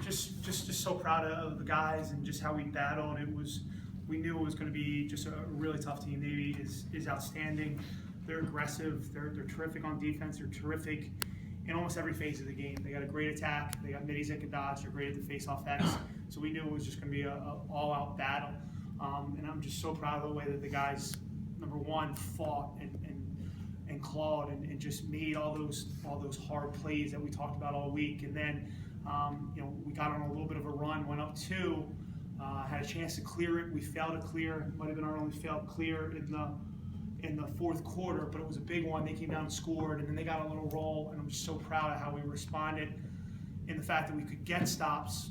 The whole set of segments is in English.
Just so proud of the guys and just how we battled. We knew it was going to be just a really tough team. Navy is outstanding. They're aggressive. They're terrific on defense. They're terrific in almost every phase of the game. They got a great attack. They got middies that can dodge. They're great at the face-off X. So we knew it was just going to be a all-out battle. And I'm just so proud of the way that the guys, number one, fought and clawed and just made all those hard plays that we talked about all week. And then we got on a little bit of a run, went up 2, had a chance to clear it. We failed to clear. It might have been our only failed clear in the fourth quarter, but it was a big one. They came down and scored, and then they got a little roll. And I'm just so proud of how we responded in the fact that we could get stops,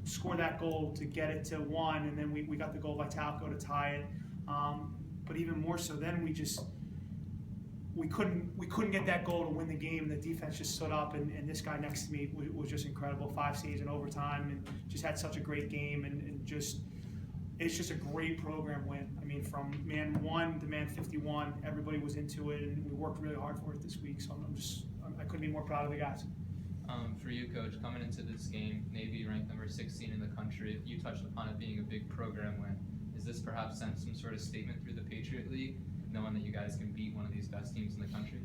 score that goal to get it to 1, and then we got the goal by Talco to tie it. But even more so, then we couldn't get that goal to win the game. The defense just stood up, and this guy next to me was just incredible. 5 saves in overtime, and just had such a great game, and just it's just a great program win. I mean, from man 1 to man 51, everybody was into it, and we worked really hard for it this week. So I couldn't be more proud of the guys. For you, Coach, coming into this game, Navy ranked number 16 in the country. You touched upon it being a big program win. Is this perhaps sent some sort of statement through the Patriot League, knowing that you guys can beat one of these best teams in the country?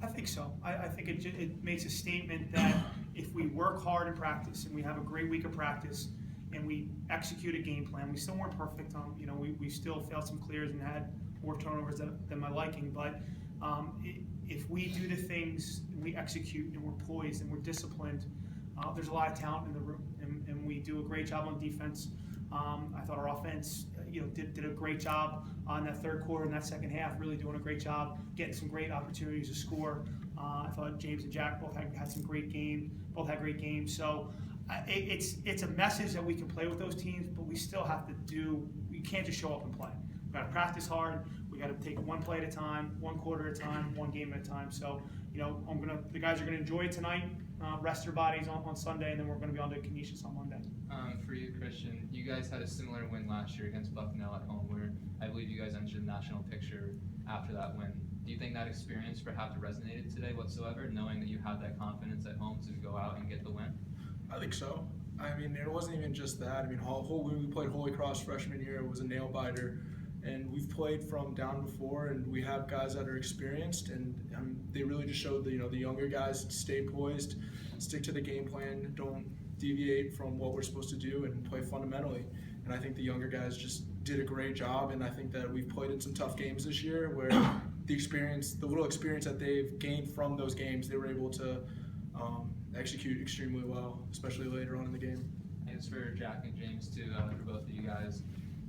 I think so. I think it makes a statement that if we work hard in practice and we have a great week of practice and we execute a game plan, we still weren't perfect. We still failed some clears and had more turnovers than my liking. But if we do the things and we execute and we're poised and we're disciplined, there's a lot of talent in the room, and we do a great job on defense. I thought our offense, did a great job on that third quarter and that second half, really doing a great job, getting some great opportunities to score. I thought James and Jack both had some great games, great games. So it's a message that we can play with those teams, but we still have to we can't just show up and play. We got to practice hard. We got to take one play at a time, one quarter at a time, one game at a time. So, the guys are gonna enjoy it tonight, rest their bodies on Sunday, and then we're gonna be on to Canisius on Monday. For you, Christian, you guys had a similar win last year against Bucknell at home, where I believe you guys entered the national picture after that win. Do you think that experience perhaps resonated today whatsoever, knowing that you had that confidence at home to go out and get the win? I think so. I mean, it wasn't even just that. I mean, when we played Holy Cross freshman year, it was a nail biter. And we've played from down before, and we have guys that are experienced, and they really just showed the younger guys to stay poised, stick to the game plan, don't deviate from what we're supposed to do, and play fundamentally. And I think the younger guys just did a great job, and I think that we've played in some tough games this year where the little experience that they've gained from those games, they were able to execute extremely well, especially later on in the game. It's for Jack and James too, for both of you guys.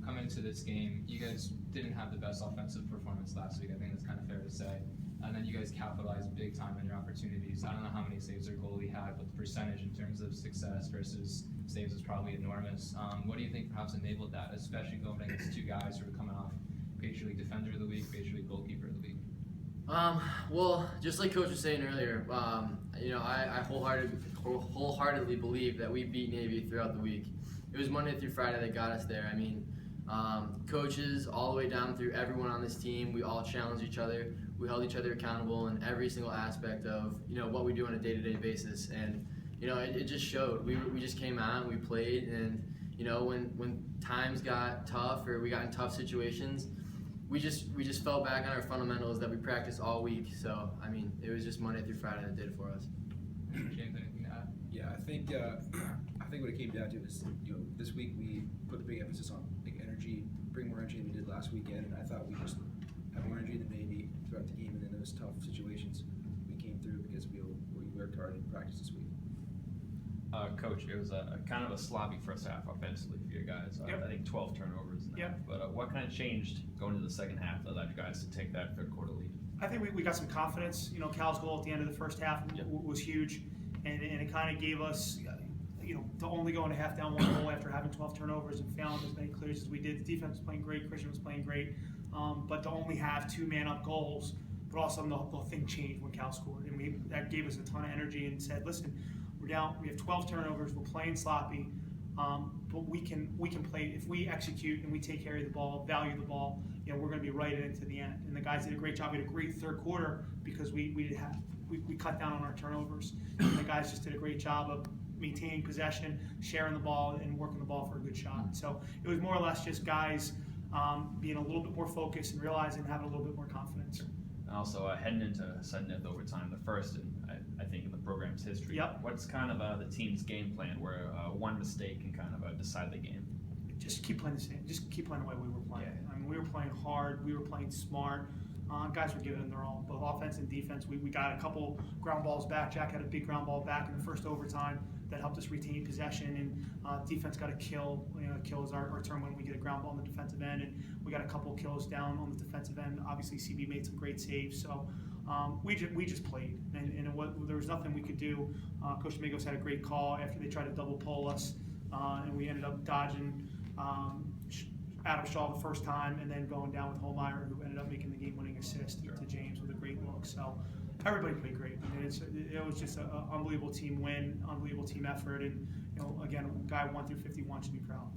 Coming into this game, you guys didn't have the best offensive performance last week. I think that's kind of fair to say. And then you guys capitalized big time on your opportunities. I don't know how many saves their goalie had, but the percentage in terms of success versus saves is probably enormous. What do you think perhaps enabled that, especially going against 2 guys who are coming off Patriot League Defender of the Week, Patriot League Goalkeeper of the Week? Well, just like Coach was saying earlier, I wholeheartedly believe that we beat Navy throughout the week. It was Monday through Friday that got us there. I mean, coaches all the way down through everyone on this team, we all challenged each other. We held each other accountable in every single aspect of what we do on a day-to-day basis, and it just showed. We just came out, we played, and when times got tough or we got in tough situations, we just fell back on our fundamentals that we practiced all week. So I mean, it was just Monday through Friday that did it for us. James, anything to add? Yeah, I think what it came down to is this week we put the big emphasis on energy, bring more energy than we did last weekend, and I thought we just had more energy than maybe throughout the game, and then those tough situations we came through because we worked hard in practice this week. Coach, it was a kind of a sloppy first half offensively for you guys. Yep. I think 12 turnovers in that. Yep. But what kind of changed going into the second half that allowed you guys to take that third quarter lead? I think we got some confidence. Cal's goal at the end of the first half was huge, and it kind of gave us, to only go into half down 1 goal after having 12 turnovers and failing as many clears as we did. The defense was playing great, Christian was playing great, but to only have 2 man-up goals, but also the thing changed when Cal scored, and that gave us a ton of energy and said, listen, we're down, we have 12 turnovers, we're playing sloppy, but we can play, if we execute and we take care of the ball, value the ball, we're going to be right into the end. And the guys did a great job. We had a great third quarter because we cut down on our turnovers. And the guys just did a great job of maintaining possession, sharing the ball, and working the ball for a good shot. So it was more or less just guys being a little bit more focused and realizing having a little bit more confidence. And also heading into sudden death overtime, the first I think in the program's history. Yep. What's kind of the team's game plan where one mistake can kind of decide the game? Just keep playing the same. Just keep playing the way we were playing. Yeah. I mean, we were playing hard. We were playing smart. Guys were giving it their all, both offense and defense. We got a couple ground balls back. Jack had a big ground ball back in the first overtime that helped us retain possession. And defense got a kill. Kill is our term when we get a ground ball on the defensive end. And we got a couple kills down on the defensive end. Obviously, CB made some great saves. So we just played, and there was nothing we could do. Coach Domingos had a great call after they tried to double pull us, and we ended up dodging Adam Shaw the first time, and then going down with Holmeyer, who ended up making the game-winning assist to James with a great look. So everybody played great. I mean, it was just an unbelievable team win, unbelievable team effort, and again, a guy 1 through 51 should be proud.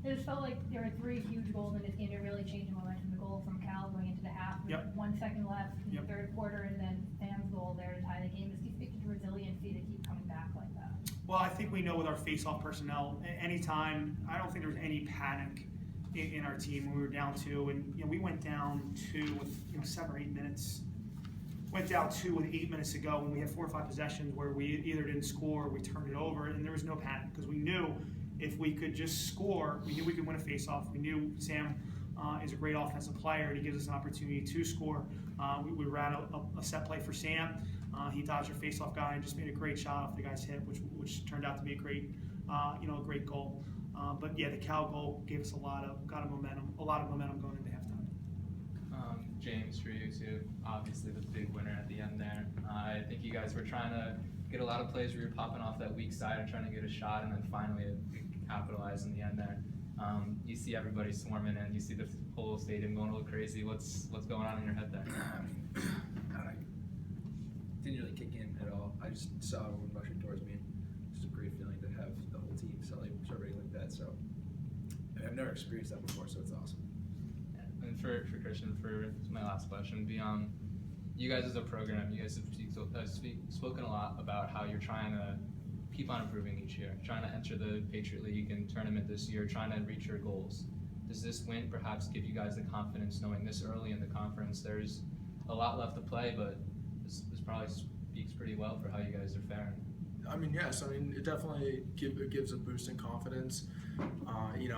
It just felt like there were 3 huge goals in this game that really changed the momentum. The goal from Cal going into the half, with Yep. 1 second left in Yep. the third quarter, and then Sam's goal there to tie the game. Does he speak to resiliency to keep coming back like that? Well, I think we know with our face-off personnel, anytime, I don't think there was any panic in our team when we were down 2, and we went down 2 with 7 or 8 minutes. Went down 2 with 8 minutes to go when we had 4 or 5 possessions where we either didn't score or we turned it over, and there was no panic because we knew if we could just score, we knew we could win a face-off. We knew Sam is a great offensive player, and he gives us an opportunity to score. We ran a set play for Sam. He dodged a face-off guy and just made a great shot off the guy's hip, which turned out to be a great great goal. But yeah, the Cal goal gave us a lot of momentum going into halftime. James, for you too, obviously the big winner at the end there. I think you guys were trying to get a lot of plays where you're popping off that weak side and trying to get a shot, and then finally capitalize in the end there. You see everybody swarming in, you see the whole stadium going a little crazy. What's going on in your head there? Didn't really kick in at all. I just saw everyone rushing towards me. It's a great feeling to have the whole team celebrating like that. So I've never experienced that before, so it's awesome. And for Christian, for my last question, beyond you guys as a program, you guys have spoken a lot about how you're trying to keep on improving each year, trying to enter the Patriot League and tournament this year, trying to reach your goals. Does this win perhaps give you guys the confidence knowing this early in the conference there's a lot left to play, but this probably speaks pretty well for how you guys are faring? I mean, yes. I mean, it definitely gives a boost in confidence.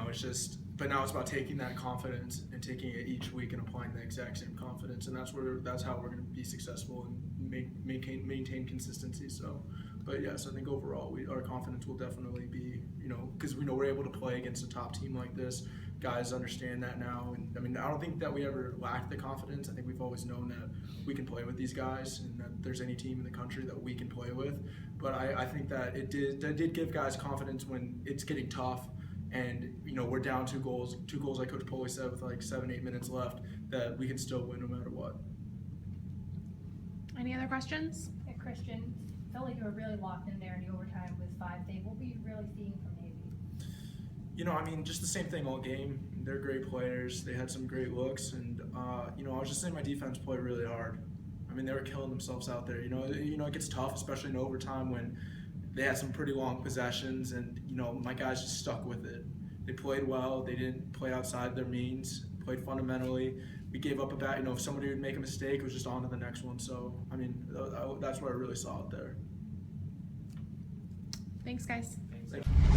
It's just, but now it's about taking that confidence and taking it each week and applying the exact same confidence, and that's how we're going to be successful and maintain consistency. So, but yes, I think overall our confidence will definitely be, because we know we're able to play against a top team like this. Guys understand that now, and I mean, I don't think that we ever lacked the confidence. I think we've always known that we can play with these guys, and that there's any team in the country that we can play with. But I think that it did give guys confidence when it's getting tough, and we're down 2 goals like Coach Polley said with like 7-8 minutes left, that we can still win no matter what. Any other questions? Yeah, Christian, felt like you were really locked in there in the overtime with 5 saves. What were you really seeing from Navy? I mean, just the same thing all game. They're great players. They had some great looks, and I was just saying my defense played really hard. I mean, they were killing themselves out there. It gets tough, especially in overtime when they had some pretty long possessions, and my guys just stuck with it. They played well. They didn't play outside their means. Played fundamentally. We gave up a bat. If somebody would make a mistake, it was just on to the next one. So I mean, that's what I really saw out there. Thanks, guys. Thanks. Thank you.